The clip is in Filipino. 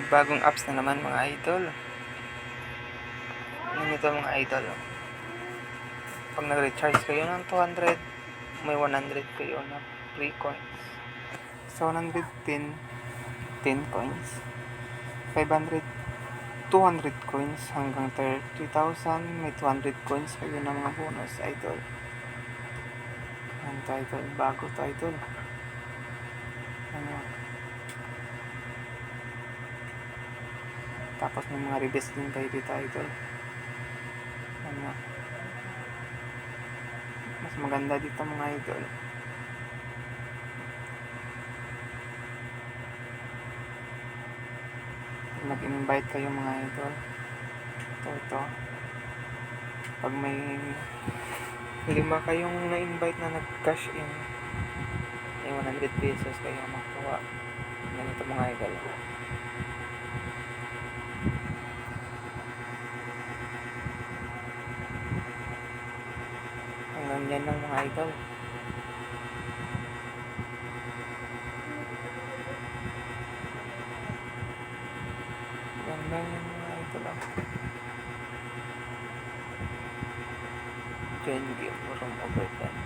bagong apps na naman mga idol. Yun ito mga idol. Pag nag-recharge kayo ng 200, may 100 kayo na free coins. So 110, 10 coins. 500, 200 coins hanggang 30,000. May 200 coins kayo na mga bonus idol. Ang title, bago title. Ano? Tapos may mga rebase din kayo dito idol. Ano? Mas maganda dito mga idol. Mag-invite kayo mga idol. Ito. Pag may 5 kayong na-invite na nag-cash in, may 100 pesos kayo makuha. Ganito mga idol. Hanggang yan lang mga idol. Hanggang yan mga idol lang. Join game room overtime.